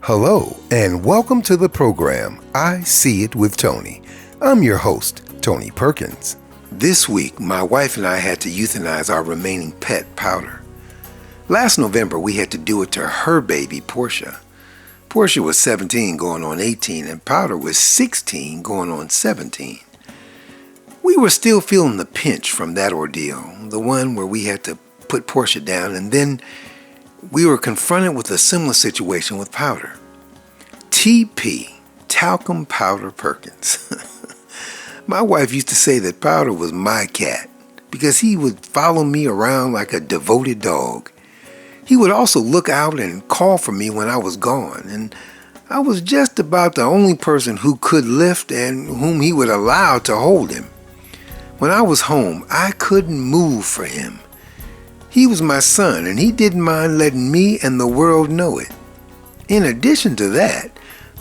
Hello, and welcome to the program, I See It with Tony. I'm your host, Tonye Perkins. This week, my wife and I had to euthanize our remaining pet, Powder. Last November, we had to do it to her baby, Portia. Portia was 17 going on 18, and Powder was 16 going on 17. We were still feeling the pinch from that ordeal, the one where we had to put Portia down, and then we were confronted with a similar situation with Powder. TP, Talcum Powder Perkins. My wife used to say that Powder was my cat because he would follow me around like a devoted dog. He would also look out and call for me when I was gone, and I was just about the only person who could lift and whom he would allow to hold him. When I was home, I couldn't move for him. He was my son, and he didn't mind letting me and the world know it. In addition to that,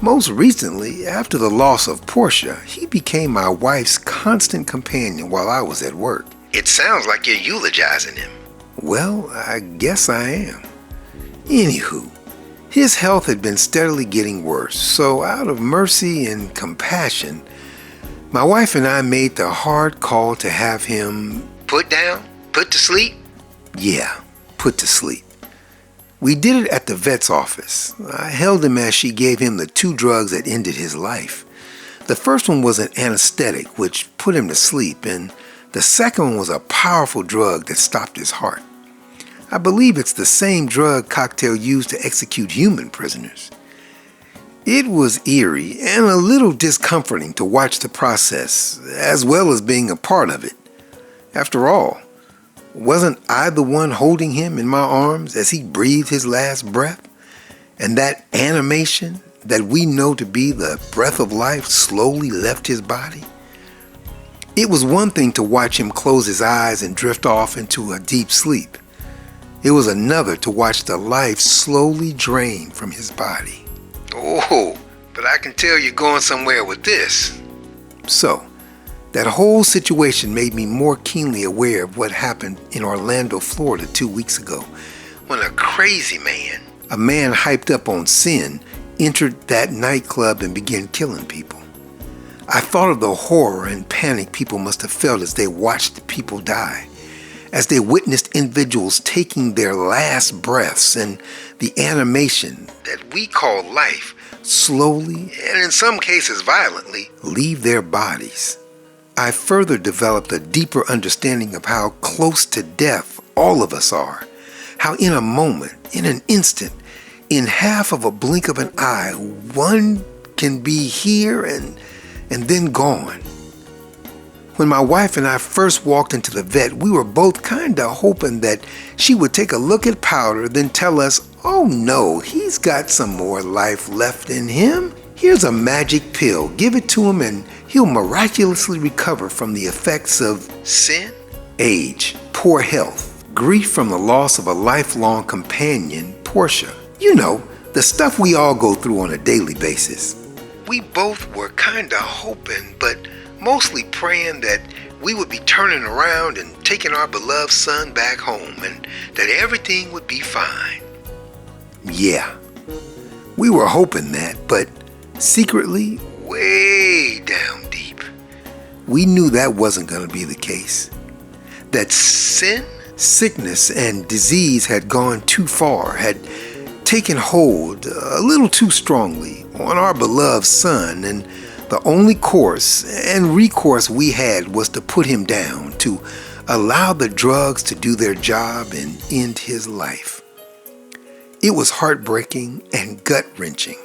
most recently, after the loss of Portia, he became my wife's constant companion while I was at work. It sounds like you're eulogizing him. Well, I guess I am. Anywho, his health had been steadily getting worse, so out of mercy and compassion, my wife and I made the hard call to have him put down, put to sleep. Yeah, put to sleep. We did it at the vet's office. I held him as she gave him the 2 drugs that ended his life. The first one was an anesthetic, which put him to sleep, and the second one was a powerful drug that stopped his heart. I believe it's the same drug cocktail used to execute human prisoners. It was eerie and a little discomforting to watch the process, as well as being a part of it. After all, wasn't I the one holding him in my arms as he breathed his last breath? And that animation that we know to be the breath of life slowly left his body? It was one thing to watch him close his eyes and drift off into a deep sleep. It was another to watch the life slowly drain from his body. Oh, but I can tell you're going somewhere with this. So, that whole situation made me more keenly aware of what happened in Orlando, Florida 2 weeks ago, when a crazy man, a man hyped up on sin, entered that nightclub and began killing people. I thought of the horror and panic people must have felt as they watched people die, as they witnessed individuals taking their last breaths, and the animation that we call life slowly, and in some cases violently, leave their bodies. I further developed a deeper understanding of how close to death all of us are. How in a moment, in an instant, in half of a blink of an eye, one can be here and then gone. When my wife and I first walked into the vet, we were both kinda hoping that she would take a look at Powder, then tell us, oh no, he's got some more life left in him. Here's a magic pill. Give it to him and he'll miraculously recover from the effects of sin, age, poor health, grief from the loss of a lifelong companion, Portia. You know, the stuff we all go through on a daily basis. We both were kinda hoping, but mostly praying that we would be turning around and taking our beloved son back home and that everything would be fine. Yeah, we were hoping that, but secretly, way down deep, we knew that wasn't going to be the case. That sin, sickness, and disease had gone too far, had taken hold a little too strongly on our beloved son, and the only course and recourse we had was to put him down, to allow the drugs to do their job and end his life. It was heartbreaking and gut-wrenching.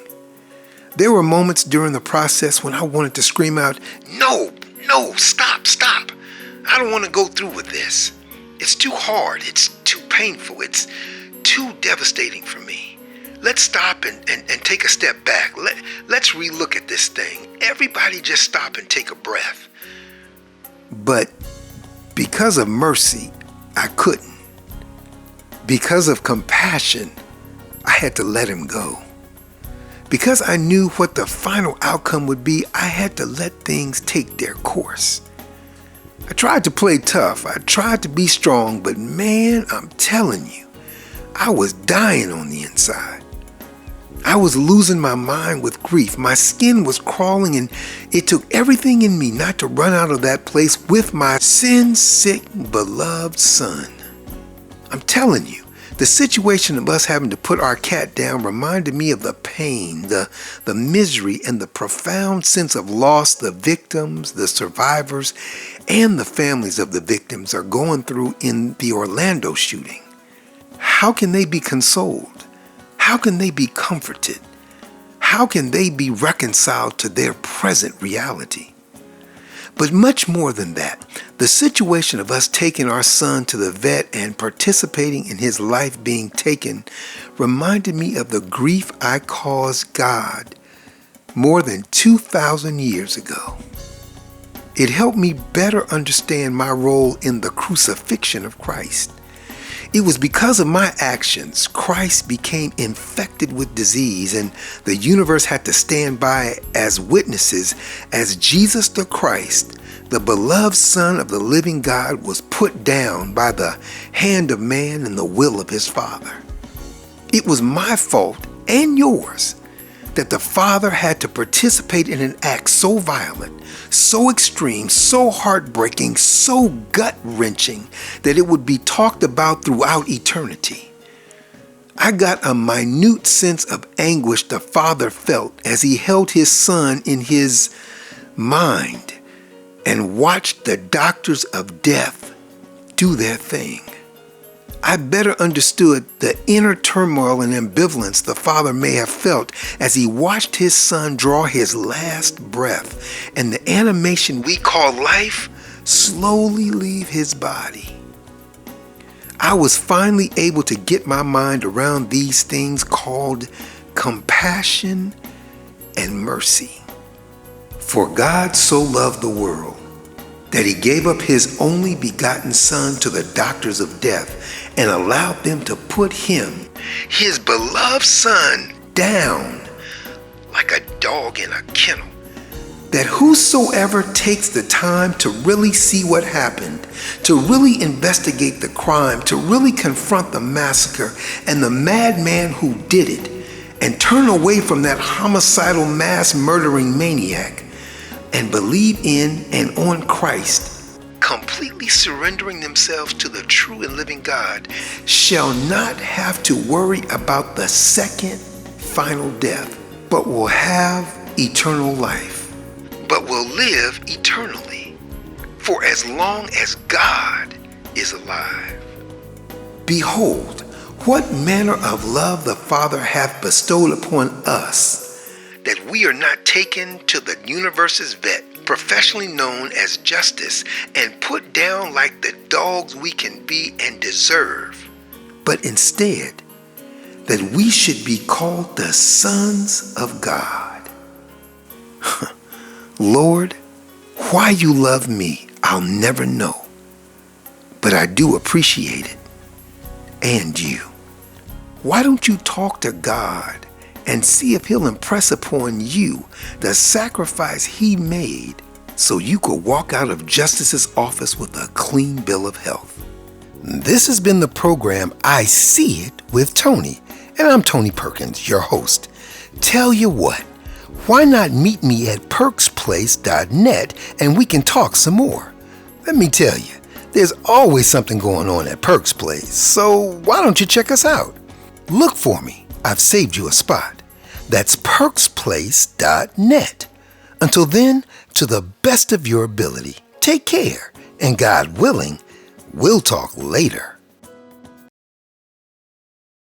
There were moments during the process when I wanted to scream out, no, stop. I don't want to go through with this. It's too hard. It's too painful. It's too devastating for me. Let's stop and take a step back. Let's relook at this thing. Everybody just stop and take a breath. But because of mercy, I couldn't. Because of compassion, I had to let him go. Because I knew what the final outcome would be, I had to let things take their course. I tried to play tough. I tried to be strong, but man, I'm telling you, I was dying on the inside. I was losing my mind with grief. My skin was crawling, and it took everything in me not to run out of that place with my sin-sick, beloved son. I'm telling you, the situation of us having to put our cat down reminded me of the pain, the misery, and the profound sense of loss the victims, the survivors, and the families of the victims are going through in the Orlando shooting. How can they be consoled? How can they be comforted? How can they be reconciled to their present reality? But much more than that, the situation of us taking our son to the vet and participating in his life being taken reminded me of the grief I caused God more than 2,000 years ago. It helped me better understand my role in the crucifixion of Christ. It was because of my actions, Christ became infected with disease, and the universe had to stand by as witnesses as Jesus the Christ, the beloved Son of the living God, was put down by the hand of man and the will of his Father. It was my fault and yours that the Father had to participate in an act so violent, so extreme, so heartbreaking, so gut-wrenching that it would be talked about throughout eternity. I got a minute sense of anguish the Father felt as he held his son in his mind and watched the doctors of death do their thing. I better understood the inner turmoil and ambivalence the Father may have felt as he watched his son draw his last breath and the animation we call life slowly leave his body. I was finally able to get my mind around these things called compassion and mercy. For God so loved the world that he gave up his only begotten Son to the doctors of death and allowed them to put him, his beloved Son, down like a dog in a kennel. That whosoever takes the time to really see what happened, to really investigate the crime, to really confront the massacre and the madman who did it, and turn away from that homicidal mass murdering maniac, and believe in and on Christ, completely surrendering themselves to the true and living God, shall not have to worry about the second final death, but will have eternal life, but will live eternally for as long as God is alive. Behold, what manner of love the Father hath bestowed upon us, that we are not taken to the universe's vet, professionally known as justice, and put down like the dogs we can be and deserve, but instead that we should be called the sons of God. Lord, why you love me, I'll never know, but I do appreciate it, and you. Why don't you talk to God and see if he'll impress upon you the sacrifice he made so you could walk out of Justice's office with a clean bill of health? This has been the program I See It with Tony, and I'm Tonye Perkins, your host. Tell you what, why not meet me at perksplace.net and we can talk some more? Let me tell you, there's always something going on at Perks Place, so why don't you check us out? Look for me. I've saved you a spot. That's perksplace.net. Until then, to the best of your ability, take care, and God willing, we'll talk later.